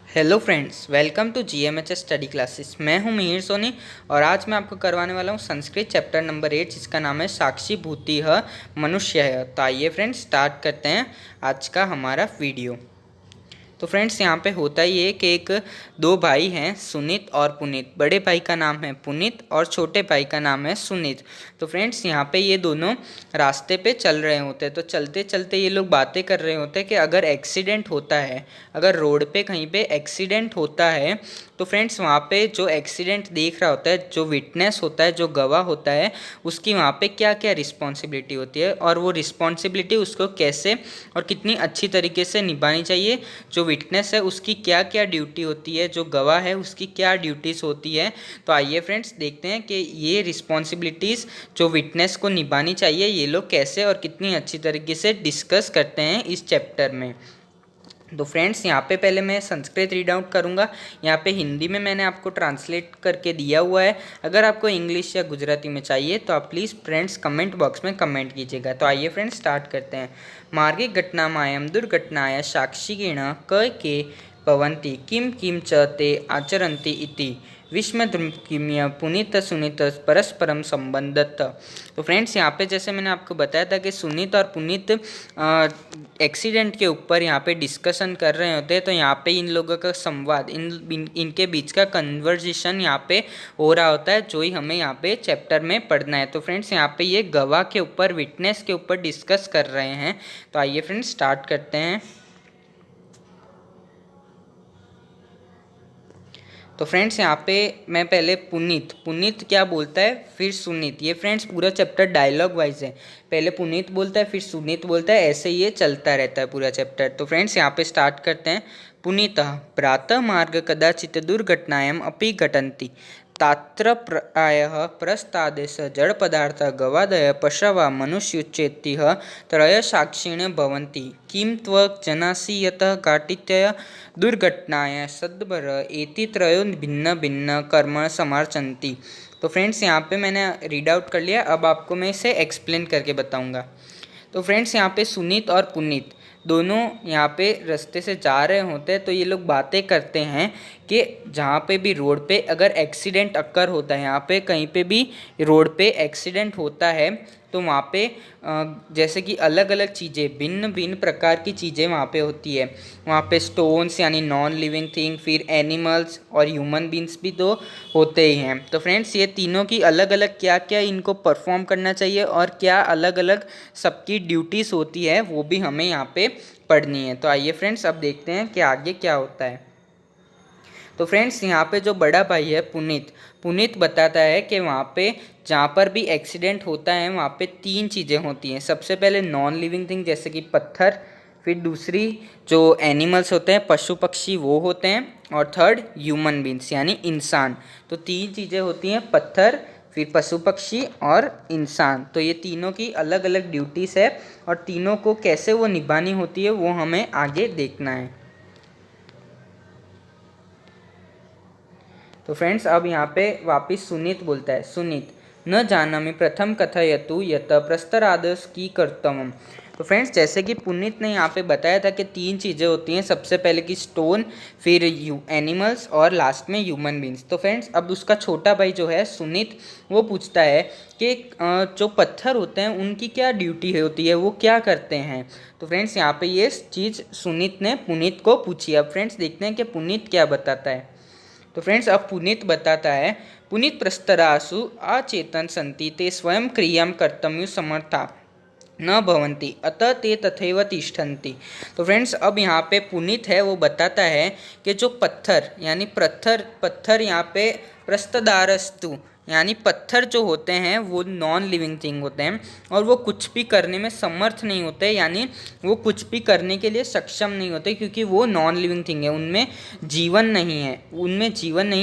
Hello friends, welcome to GMHS study classes. मैं हूं मिहिर सोनी और आज मैं आपको करवाने वाला हूं संस्कृत चैप्टर नंबर 8 जिसका नाम है साक्षी भूतिः मनुष्यः। तो आइए फ्रेंड्स स्टार्ट करते हैं आज का हमारा वीडियो। तो फ्रेंड्स यहाँ पे होता ही है कि एक दो भाई हैं, सुनीत और पुनीत। बड़े भाई का नाम है पुनीत और छोटे भाई का नाम है सुनीत। तो फ्रेंड्स यहाँ पे ये दोनों रास्ते पे चल रहे होते हैं। तो चलते चलते ये लोग बातें कर रहे होते हैं कि अगर एक्सीडेंट होता है, अगर रोड पे कहीं पे एक्सीडेंट होता है तो फ्रेंड्स वहाँ पे जो एक्सीडेंट देख रहा होता है, जो विटनेस होता है, जो गवाह होता है, उसकी वहाँ पे क्या क्या रिस्पॉन्सिबिलिटी होती है और वो रिस्पॉन्सिबिलिटी उसको कैसे और कितनी अच्छी तरीके से निभानी चाहिए। जो विटनेस है उसकी क्या क्या ड्यूटी होती है, जो गवाह है उसकी क्या ड्यूटीज़ होती है। तो आइए फ्रेंड्स देखते हैं कि ये रिस्पॉन्सिबिलिटीज़ जो विटनेस को निभानी चाहिए ये लोग कैसे और कितनी अच्छी तरीके से डिस्कस करते हैं इस चैप्टर में। तो फ्रेंड्स यहाँ पे पहले मैं संस्कृत रीड आउट करूँगा। यहाँ पे हिंदी में मैंने आपको ट्रांसलेट करके दिया हुआ है। अगर आपको इंग्लिश या गुजराती में चाहिए तो आप प्लीज़ फ्रेंड्स कमेंट बॉक्स में कमेंट कीजिएगा। तो आइए फ्रेंड्स स्टार्ट करते हैं। मार्गे घटनामायं दुर्घटनाया साक्षिगेण क के भवन्ति किम किम च ते आचरन्ति इति विस्मयदृक्कीम्य पुनीत सुनीत परस्परम संबंधत। तो फ्रेंड्स यहाँ पे जैसे मैंने आपको बताया था कि सुनीत और पुनीत एक्सीडेंट के ऊपर यहाँ पे डिस्कशन कर रहे होते हैं। तो यहाँ पे इन लोगों का संवाद, इनके बीच का कन्वर्जेशन यहाँ पे हो रहा होता है, जो ही हमें यहाँ पे चैप्टर में पढ़ना है। तो फ्रेंड्स यहाँ पे ये गवाह के ऊपर, विटनेस के ऊपर डिस्कस कर रहे हैं। तो आइए फ्रेंड्स स्टार्ट करते हैं। तो फ्रेंड्स यहाँ पे मैं पहले पुनीत पुनीत क्या बोलता है, फिर सुनीत। ये फ्रेंड्स पूरा चैप्टर डायलॉग वाइज है। पहले पुनीत बोलता है, फिर सुनीत बोलता है, ऐसे ये चलता रहता है पूरा चैप्टर। तो फ्रेंड्स यहाँ पे स्टार्ट करते हैं। पुनीतः प्रातः मार्ग कदाचित् दुर्घटनायाम् अपि घटन्ति तात्र प्रायः प्रस्तादेश जड़ पदार्थ गवादय पशवा मनुष्युच्चेतिः त्रय साक्षिण्य भवन्ति किं त्वक् जनासि यतः काटित्यय दुर्घटनाया सद्बर एति त्रयो भिन्न भिन्न कर्म समार्चन्ति। तो फ्रेंड्स यहाँ पे मैंने रीड आउट कर लिया। अब आपको मैं इसे एक्सप्लेन करके बताऊँगा। तो फ्रेंड्स यहाँ पे सुनीत और पुनीत दोनों यहाँ पे रास्ते से जा रहे होते हैं। तो ये लोग बातें करते हैं कि जहाँ पे भी रोड पे अगर एक्सीडेंट अक्कर होता है, यहाँ पे कहीं पे भी रोड पे एक्सीडेंट होता है तो वहाँ पे जैसे कि अलग अलग चीज़ें, भिन्न भिन्न प्रकार की चीज़ें वहाँ पे होती है। वहाँ पे स्टोन्स यानी नॉन लिविंग थिंग, फिर एनिमल्स और ह्यूमन बींग्स भी तो होते ही हैं। तो फ्रेंड्स ये तीनों की अलग अलग क्या क्या इनको परफॉर्म करना चाहिए और क्या अलग अलग सबकी ड्यूटीज़ होती है वो भी हमें यहाँ पे पढ़नी है। तो आइए फ्रेंड्स अब देखते हैं कि आगे क्या होता है। तो फ्रेंड्स यहाँ पे जो बड़ा भाई है पुनीत पुनीत बताता है कि वहाँ पे जहाँ पर भी एक्सीडेंट होता है वहाँ पे तीन चीज़ें होती हैं। सबसे पहले नॉन लिविंग थिंग जैसे कि पत्थर, फिर दूसरी जो एनिमल्स होते हैं, पशु पक्षी, वो होते हैं, और थर्ड ह्यूमन बींग्स यानी इंसान। तो तीन चीज़ें होती हैं, पत्थर, फिर पशु पक्षी और इंसान। तो ये तीनों की अलग अलग ड्यूटीज़ है और तीनों को कैसे वो निभानी होती है वो हमें आगे देखना है। तो फ्रेंड्स अब यहाँ पे वापिस सुनीत बोलता है। सुनीत न जानामि प्रथम कथयतु यत प्रस्तरादस की कर्तव्यम। तो फ्रेंड्स जैसे कि पुनीत ने यहाँ पे बताया था कि तीन चीज़ें होती हैं, सबसे पहले की स्टोन, फिर एनिमल्स और लास्ट में ह्यूमन बींग्स। तो फ्रेंड्स अब उसका छोटा भाई जो है सुनीत वो पूछता है कि जो पत्थर होते हैं उनकी क्या ड्यूटी होती है, वो क्या करते हैं। तो फ्रेंड्स यहाँ पे ये चीज़ सुनीत ने पुनीत को पूछी। अब फ्रेंड्स देखते हैं कि पुनीत क्या बताता है। तो फ्रेंड्स अब पुनीत बताता है, पुनीत प्रस्तरासु अचेतन संति ते स्वयं क्रियां कर्तुं समर्था न भवन्ति अतः ते तथैव तिष्ठन्ति। तो फ्रेंड्स अब यहाँ पे पुनीत है वो बताता है कि जो पत्थर यानी पत्थर यहाँ पे प्रस्तदारस्तु यानी पत्थर जो होते हैं वो नॉन लिविंग थिंग होते हैं और वो कुछ भी करने में समर्थ नहीं होते, यानी वो कुछ भी करने के लिए सक्षम नहीं होते क्योंकि वो नॉन लिविंग थिंग है, उनमें जीवन नहीं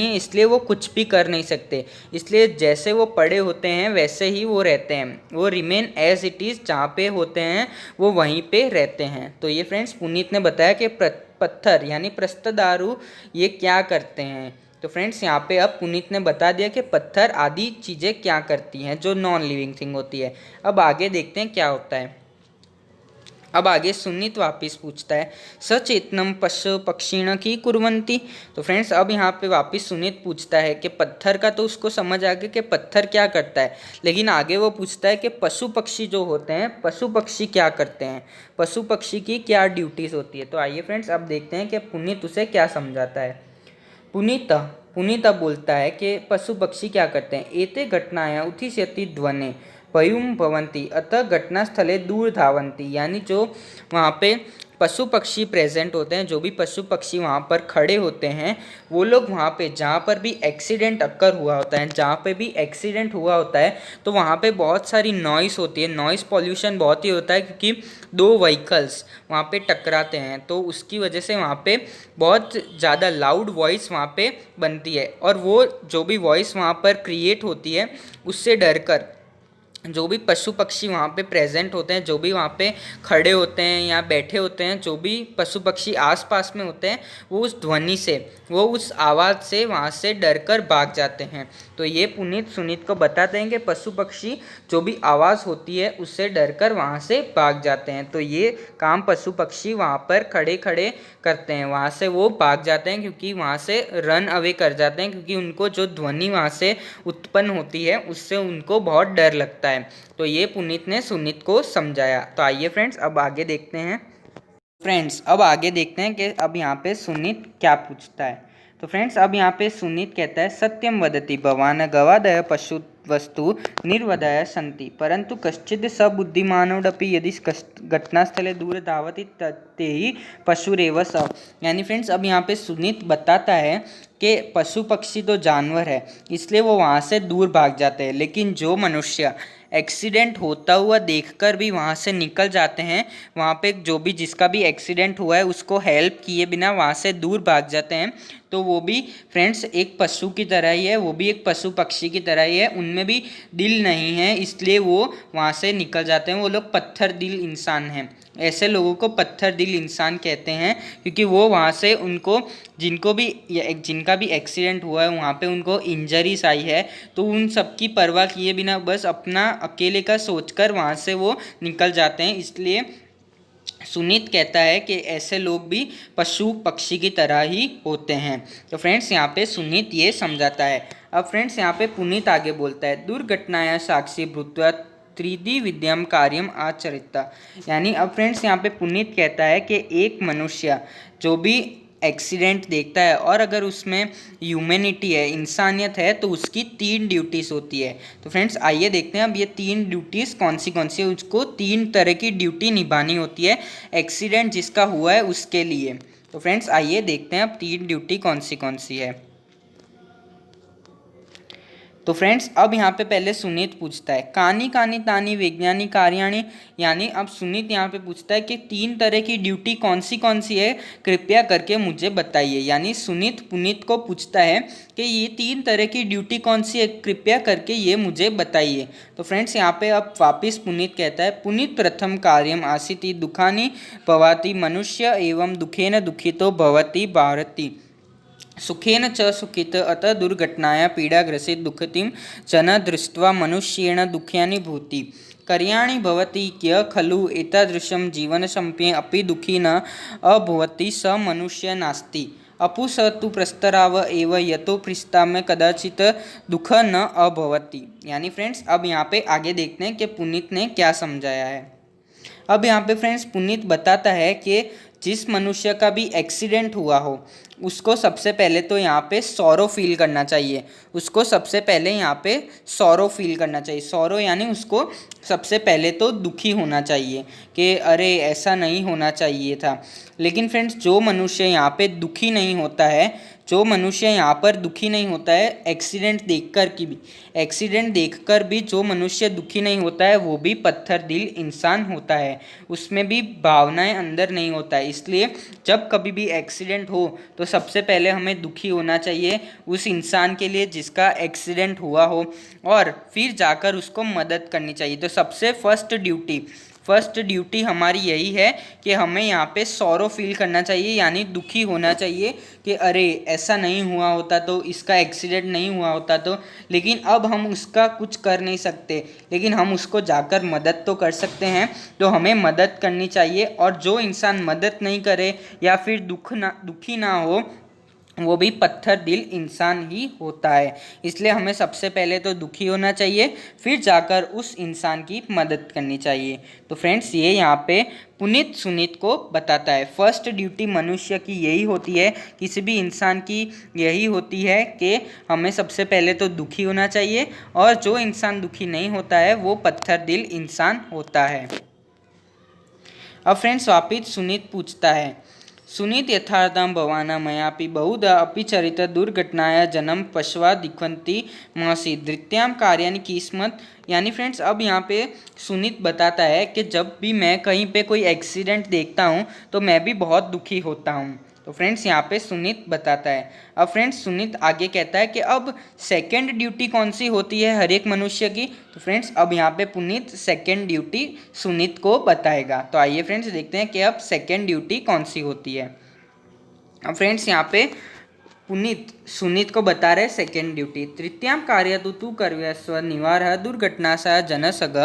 है, इसलिए वो कुछ भी कर नहीं सकते। इसलिए जैसे वो पड़े होते हैं वैसे ही वो रहते हैं, वो रिमेन एज इट इज़, जहाँ पे होते हैं वो वहीं पे रहते हैं। तो ये फ्रेंड्स पुनीत ने बताया कि पत्थर यानी प्रस्तदारु ये क्या करते हैं। तो फ्रेंड्स यहाँ पे अब पुनीत ने बता दिया कि पत्थर आदि चीज़ें क्या करती हैं जो नॉन लिविंग थिंग होती है। अब आगे देखते हैं क्या होता है। अब आगे सुनीत वापिस पूछता है सचेतनम पशु पक्षिण की कुर्वन्ति। तो फ्रेंड्स अब यहाँ पे वापिस सुनीत पूछता है कि पत्थर का तो उसको समझ आ गया कि पत्थर क्या करता है, लेकिन आगे वो पूछता है कि पशु पक्षी जो होते हैं पशु पक्षी क्या करते हैं, पशु पक्षी की क्या ड्यूटीज़ होती है। तो आइए फ्रेंड्स अब देखते हैं कि पुनीत उसे क्या समझाता है। पुनीत अब बोलता है कि पशु पक्षी क्या करते हैं। एते घटनाया उत्थिष्यति ध्वनि पयुम भवंती अतः घटनास्थले दूर धावंती। यानी जो वहाँ पे पशु पक्षी प्रेजेंट होते हैं, जो भी पशु पक्षी वहाँ पर खड़े होते हैं, वो लोग वहाँ पे जहाँ पर भी एक्सीडेंट अक्कर हुआ होता है, जहाँ पे भी एक्सीडेंट हुआ होता है तो वहाँ पे बहुत सारी नॉइस होती है, नॉइस पॉल्यूशन बहुत ही होता है, क्योंकि दो व्हीकल्स वहाँ पे टकराते हैं तो उसकी वजह से वहाँ पे बहुत ज़्यादा लाउड वॉइस वहाँ पे बनती है। और वो जो भी वॉइस वहाँ पर क्रिएट होती है उससे डरकर जो भी पशु पक्षी वहाँ पे प्रेजेंट होते हैं, जो भी वहाँ पे खड़े होते हैं या बैठे होते हैं, जो भी पशु पक्षी आसपास में होते हैं, वो उस ध्वनि से, वो उस आवाज़ से वहाँ से डरकर भाग जाते हैं। तो ये पुनीत सुनीत को बताते हैं कि पशु पक्षी जो भी आवाज़ होती है उससे डरकर वहाँ से भाग जाते हैं। तो ये काम पशु पक्षी वहाँ पर खड़े खड़े करते हैं, वहाँ से वो भाग जाते हैं, क्योंकि वहाँ से रन अवे कर जाते हैं, क्योंकि उनको जो ध्वनि वहाँ से उत्पन्न होती है उससे उनको बहुत डर लगता है। तो ये पुनीत ने सुनीत को समझाया। तो आइए फ्रेंड्स अब आगे देखते हैं। कि अब यहाँ पे सुनीत क्या पूछता है। तो फ्रेंड्स अब यहाँ पे सुनीत कहता है सत्यम वदति भवान गवादय पशु वस्तु निर्वदय सन्ति परंतु कश्चित् सबुद्धिमानोडपि यदि घटनास्थले दूर धावति ते ही पशुरेव स। यानी फ्रेंड्स अब यहाँ पे सुनीत बताता है कि पशु पक्षी तो जानवर है, इसलिए वो वहाँ से दूर भाग जाते हैं, लेकिन जो मनुष्य एक्सीडेंट होता हुआ देखकर भी वहाँ से निकल जाते हैं, वहाँ पे जो भी जिसका भी एक्सीडेंट हुआ है उसको हेल्प किए बिना वहाँ से दूर भाग जाते हैं, तो वो भी फ्रेंड्स एक पशु की तरह ही है, वो भी एक पशु पक्षी की तरह ही है, उनमें भी दिल नहीं है, इसलिए वो वहाँ से निकल जाते हैं। वो लोग पत्थर दिल इंसान हैं, ऐसे लोगों को पत्थर दिल इंसान कहते हैं, क्योंकि वो वहाँ से उनको जिनका भी एक्सीडेंट हुआ है वहाँ पे उनको इंजरीज आई है, तो उन सब की परवाह किए बिना बस अपना अकेले का सोचकर वहाँ से वो निकल जाते हैं। इसलिए सुनीत कहता है कि ऐसे लोग भी पशु पक्षी की तरह ही होते हैं। तो फ्रेंड्स यहाँ पे सुनीत ये समझाता है। अब फ्रेंड्स यहाँ पे पुनीत आगे बोलता है दुर्घटनाया साक्षी भूत्वा त्रिदि विद्यम कार्यम आचरिता। यानी अब फ्रेंड्स यहाँ पे पुनीत कहता है कि एक मनुष्य जो भी एक्सीडेंट देखता है और अगर उसमें ह्यूमैनिटी है, इंसानियत है, तो उसकी 3 ड्यूटीज़ होती है। तो फ्रेंड्स आइए देखते हैं अब ये 3 ड्यूटीज़ कौन सी है। उसको 3 तरह की ड्यूटी निभानी होती है एक्सीडेंट जिसका हुआ है उसके लिए। तो फ्रेंड्स आइए देखते हैं अब 3 ड्यूटी कौन सी है। तो फ्रेंड्स अब यहाँ पे पहले सुनीत पूछता है कानी कानी तानी वैज्ञानिक कार्याणी। यानी अब सुनीत यहाँ पे पूछता है कि 3 तरह की ड्यूटी कौन सी है, कृपया करके मुझे बताइए। यानी सुनीत पुनीत को पूछता है कि ये 3 तरह की ड्यूटी कौन सी है, कृपया करके ये मुझे बताइए। तो फ्रेंड्स यहाँ पे अब वापिस पुनीत कहता है पुनीत प्रथम कार्यम आसीति दुखानी भवाति मनुष्य एवं दुखेन दुखितो भवति भारती सुखेन च सुखित अतः दुर्घटनाया पीड़ाग्रसित दुःखतिं च न दृष्ट्वा मनुष्येण दुःख्यानि भूति कार्याणि भवति क्य खलु एतादृशं जीवनसम्पे अपि दुःखी न अभवति स मनुष्य नास्ति अपु स तु प्रस्तराव एव यतो पृष्ठाम्य कदाचित दुःख न अभवति। यानी फ्रेंड्स अब यहाँ पे आगे देखते हैं कि पुनीत ने क्या समझाया है। अब यहाँ पे फ्रेंड्स पुनीत बताता है कि जिस मनुष्य का भी एक्सीडेंट हुआ हो उसको सबसे पहले तो यहाँ पे सॉरो फील करना चाहिए। सॉरो यानी उसको सबसे पहले तो दुखी होना चाहिए कि अरे ऐसा नहीं होना चाहिए था। लेकिन फ्रेंड्स जो मनुष्य यहाँ पे दुखी नहीं होता है, एक्सीडेंट देखकर भी जो मनुष्य दुखी नहीं होता है वो भी पत्थर दिल इंसान होता है, उसमें भी भावनाएं अंदर नहीं होता है। इसलिए जब कभी भी एक्सीडेंट हो तो सबसे पहले हमें दुखी होना चाहिए उस इंसान के लिए जिसका एक्सीडेंट हुआ हो, और फिर जाकर उसको मदद करनी चाहिए। तो सबसे फर्स्ट ड्यूटी हमारी यही है कि हमें यहाँ पे सॉरो फील करना चाहिए, यानी दुखी होना चाहिए कि अरे ऐसा नहीं हुआ होता तो, इसका एक्सीडेंट नहीं हुआ होता तो। लेकिन अब हम उसका कुछ कर नहीं सकते, लेकिन हम उसको जाकर मदद तो कर सकते हैं, तो हमें मदद करनी चाहिए। और जो इंसान मदद नहीं करे या फिर दुखी ना हो, वो भी पत्थर दिल इंसान ही होता है। इसलिए हमें सबसे पहले तो दुखी होना चाहिए, फिर जाकर उस इंसान की मदद करनी चाहिए। तो फ्रेंड्स, ये यहाँ पे पुनीत सुनीत को बताता है। फर्स्ट ड्यूटी मनुष्य की यही होती है, किसी भी इंसान की यही होती है कि हमें सबसे पहले तो दुखी होना चाहिए, और जो इंसान दुखी नहीं होता है वो पत्थर दिल इंसान होता है। अब फ्रेंड्स, वापिस सुनीत पूछता है, सुनीत यथार्थं भवाना मयापि बहुधा अपि चरित दुर्घटनाया जन्म पश्वा दिखंती महसी धृत्याम कार्यानि किस्मत। यानी फ्रेंड्स, अब यहाँ पे सुनीत बताता है कि जब भी मैं कहीं पे कोई एक्सीडेंट देखता हूँ तो मैं भी बहुत दुखी होता हूँ। तो फ्रेंड्स, यहाँ पे सुनीत बताता है। अब फ्रेंड्स, सुनीत आगे कहता है कि अब सेकंड ड्यूटी कौन सी होती है हर एक मनुष्य की। तो फ्रेंड्स, अब यहाँ पे पुनीत सेकंड ड्यूटी सुनीत को बताएगा। तो आइए फ्रेंड्स देखते हैं कि अब सेकंड ड्यूटी कौन सी होती है। अब फ्रेंड्स, यहाँ पे पुनीत सुनीत को बता रहे सेकेंड ड्यूटी। तृतीयां कार्य तु कर्यस्व निवारः दुर्घटनाशः जनसग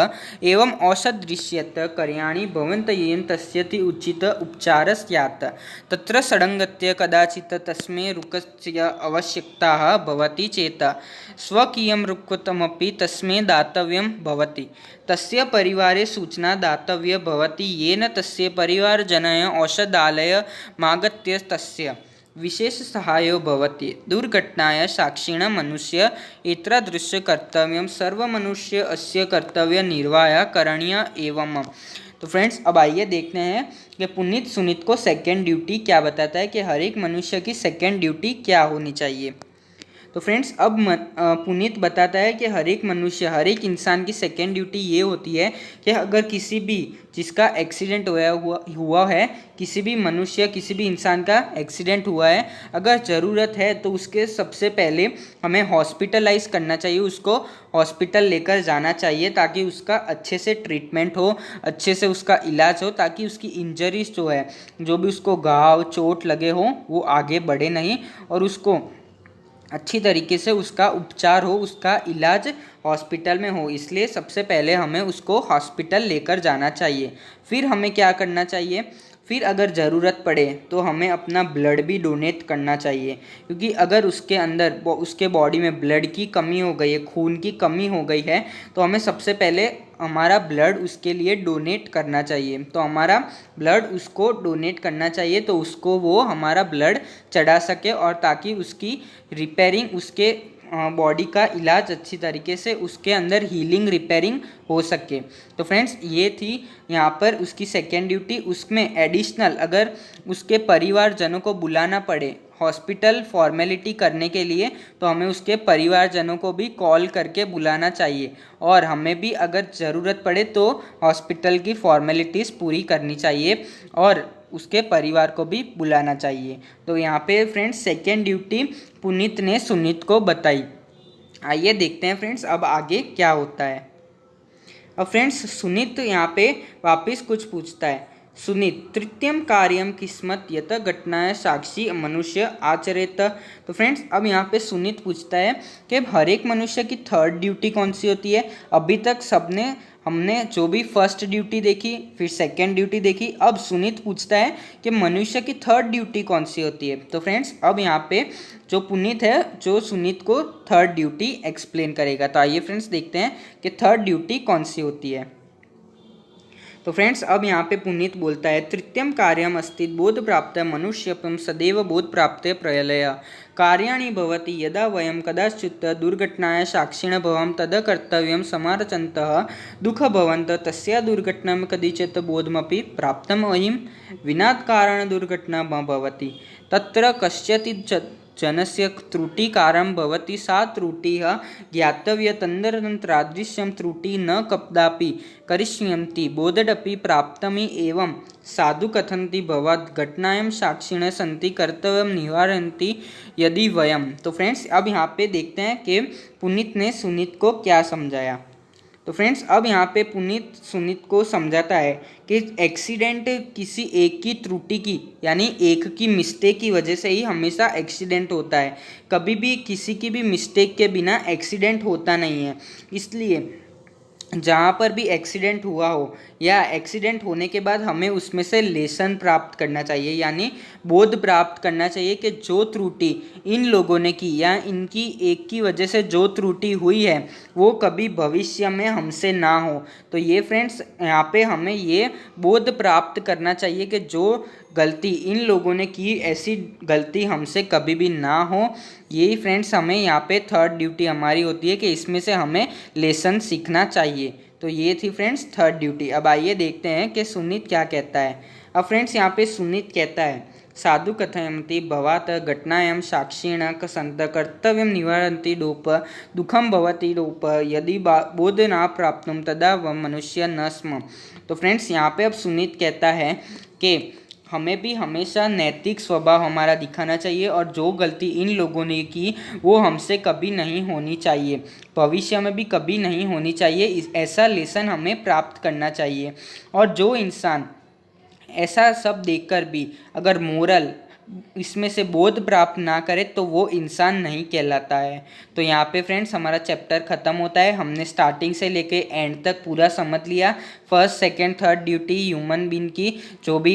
एवं औषधदृश्यत कार्याणि भवन्त येन तस्यति उचित उपचार स्यात् तत्र सडङ्गत्य कदाचित् तस्मै रुक्कस्य आवश्यकता भवति चेत् स्वकीयं रुक्कतमपि तस्मै दातव्यं भवति। तस्य परिवारे सूचना दातव्या भवति येन तस्य परिवारजनः औषधालयमागत्य तस्य विशेष सहायो भवति। दुर्घटनाया साक्षिण मनुष्य एतादृश कर्तव्यम सर्वमनुष्य अस्य कर्तव्य निर्वाह करणीय एवं। तो फ्रेंड्स, अब आइए देखते हैं कि पुनीत सुनीत को सेकंड ड्यूटी क्या बताता है, कि हर एक मनुष्य की सेकंड ड्यूटी क्या होनी चाहिए। तो फ्रेंड्स, अब पुनीत बताता है कि हर एक मनुष्य, हर एक इंसान की सेकेंड ड्यूटी ये होती है कि अगर किसी भी जिसका एक्सीडेंट हुआ है, किसी भी मनुष्य, किसी भी इंसान का एक्सीडेंट हुआ है, अगर ज़रूरत है तो उसके सबसे पहले हमें हॉस्पिटलाइज करना चाहिए, उसको हॉस्पिटल लेकर जाना चाहिए, ताकि उसका अच्छे से ट्रीटमेंट हो, अच्छे से उसका इलाज हो, ताकि उसकी इंजरीज जो है, जो भी उसको घाव चोट लगे हों, वो आगे बढ़े नहीं, और उसको अच्छी तरीके से उसका उपचार हो, उसका इलाज हॉस्पिटल में हो। इसलिए सबसे पहले हमें उसको हॉस्पिटल लेकर जाना चाहिए। फिर हमें क्या करना चाहिए, फिर अगर ज़रूरत पड़े तो हमें अपना ब्लड भी डोनेट करना चाहिए, क्योंकि अगर उसके अंदर, उसके बॉडी में ब्लड की कमी हो गई है, खून की कमी हो गई है, तो हमें सबसे पहले हमारा ब्लड उसके लिए डोनेट करना चाहिए। तो हमारा ब्लड उसको डोनेट करना चाहिए, तो उसको वो हमारा ब्लड चढ़ा सके, और ताकि उसकी रिपेयरिंग, उसके बॉडी का इलाज अच्छी तरीके से, उसके अंदर हीलिंग रिपेयरिंग हो सके। तो फ्रेंड्स, ये थी यहाँ पर उसकी सेकेंड ड्यूटी। उसमें एडिशनल अगर उसके परिवारजनों को बुलाना पड़े हॉस्पिटल फॉर्मेलिटी करने के लिए, तो हमें उसके परिवारजनों को भी कॉल करके बुलाना चाहिए, और हमें भी अगर ज़रूरत पड़े तो हॉस्पिटल की फॉर्मेलिटीज़ पूरी करनी चाहिए, और उसके परिवार को भी बुलाना चाहिए। तो यहाँ पे फ्रेंड्स सेकेंड ड्यूटी पुनीत ने सुनीत को बताई। आइए देखते हैं फ्रेंड्स अब आगे क्या होता है। अब फ्रेंड्स, सुनीत यहाँ पे वापस कुछ पूछता है। सुनीत, तृतीयम कार्यम किस्मत यत घटनाएं साक्षी मनुष्य आचरेत। तो फ्रेंड्स, अब यहाँ पे सुनीत पूछता है कि हर एक मनुष्य की थर्ड ड्यूटी कौन सी होती है। अभी तक हमने जो भी फर्स्ट ड्यूटी देखी, फिर सेकेंड ड्यूटी देखी, अब सुनीत पूछता है कि मनुष्य की थर्ड ड्यूटी कौन सी होती है। तो फ्रेंड्स, अब यहाँ पे जो पुनीत है, जो सुनीत को थर्ड ड्यूटी एक्सप्लेन करेगा। तो आइए फ्रेंड्स देखते हैं कि थर्ड ड्यूटी कौन सी होती है। तो फ्रेंड्स, अब यहाँ पे पुनीत बोलता है, तृतीयम कार्यम अस्ति बोध प्राप्त मनुष्यपम सदैव बोध प्राप्त प्रलय कार्याणि भवति यदा वयं कदाचित् दुर्घटनाया साक्षिणः भवं तद कर्तव्यं समारचन्तः दुःख भवन्त तस्या दुर्घटनां कदाचित् बोधमपि प्राप्तम् अयं विना कारण दुर्घटना भवति तत्र कस्यचित् जनस्य त्रुटिकारं भवति सा त्रुटिः ज्ञातव्या तदनन्तरादृश्यं त्रुटिः न कदापि करिष्यन्ति बोधडपि प्राप्तमि एवं साधु कथन्ति भवात् घटनायां साक्षिणः सन्ति कर्तव्यं निवारयन्ति यदि वयं। तो फ्रेंड्स, अब यहाँ पे देखते हैं कि पुनीत ने सुनीत को क्या समझाया। तो फ्रेंड्स अब यहाँ पे पुनीत सुनीत को समझाता है कि एक्सीडेंट किसी एक की त्रुटि की यानी एक की मिस्टेक की वजह से ही हमेशा एक्सीडेंट होता है, कभी भी किसी की भी मिस्टेक के बिना एक्सीडेंट होता नहीं है। इसलिए जहाँ पर भी एक्सीडेंट हुआ हो या एक्सीडेंट होने के बाद हमें उसमें से लेसन प्राप्त करना चाहिए यानी बोध प्राप्त करना चाहिए कि जो त्रुटि इन लोगों ने की या इनकी एक की वजह से जो त्रुटि हुई है वो कभी भविष्य में हमसे ना हो। तो ये फ्रेंड्स यहाँ पे हमें ये बोध प्राप्त करना चाहिए कि जो गलती इन लोगों ने की ऐसी गलती हमसे कभी भी ना हो। यही फ्रेंड्स हमें यहाँ पे थर्ड ड्यूटी हमारी होती है कि इसमें से हमें लेसन सीखना चाहिए। तो ये थी फ्रेंड्स थर्ड ड्यूटी। अब आइए देखते हैं कि सुनीत क्या कहता है। अब फ्रेंड्स यहाँ पे सुनीत कहता है साधु कथयन्ति भवात घटनायां साक्षिण संत कर्तव्यं निवारन्ति लोप दुखम भवति लोप यदि बोध न प्राप्तुम तदा वह मनुष्य न स्म। तो फ्रेंड्स यहाँ पे अब सुनीत कहता है कि हमें भी हमेशा नैतिक स्वभाव हमारा दिखाना चाहिए और जो गलती इन लोगों ने की वो हमसे कभी नहीं होनी चाहिए, भविष्य में भी कभी नहीं होनी चाहिए। ऐसा लेसन हमें प्राप्त करना चाहिए। और जो इंसान ऐसा सब देखकर भी अगर मोरल इसमें से बोध प्राप्त ना करे तो वो इंसान नहीं कहलाता है। तो यहाँ पे फ्रेंड्स हमारा चैप्टर ख़त्म होता है। हमने स्टार्टिंग से लेके एंड तक पूरा समझ लिया। First second third duty human being की, जो भी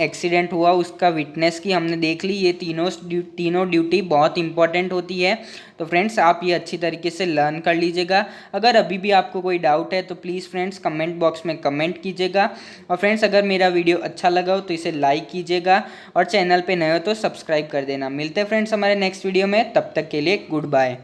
एक्सीडेंट हुआ उसका विटनेस की हमने देख ली। ये तीनों ड्यूटी बहुत इंपॉर्टेंट होती है। तो फ्रेंड्स आप ये अच्छी तरीके से लर्न कर लीजिएगा। अगर अभी भी आपको कोई डाउट है तो प्लीज़ फ्रेंड्स कमेंट बॉक्स में कमेंट कीजिएगा। और फ्रेंड्स अगर मेरा वीडियो अच्छा लगा हो तो इसे लाइक कीजिएगा और चैनल पे नए हो तो सब्सक्राइब कर देना। मिलते हैं फ्रेंड्स हमारे नेक्स्ट वीडियो में, तब तक के लिए गुड बाय।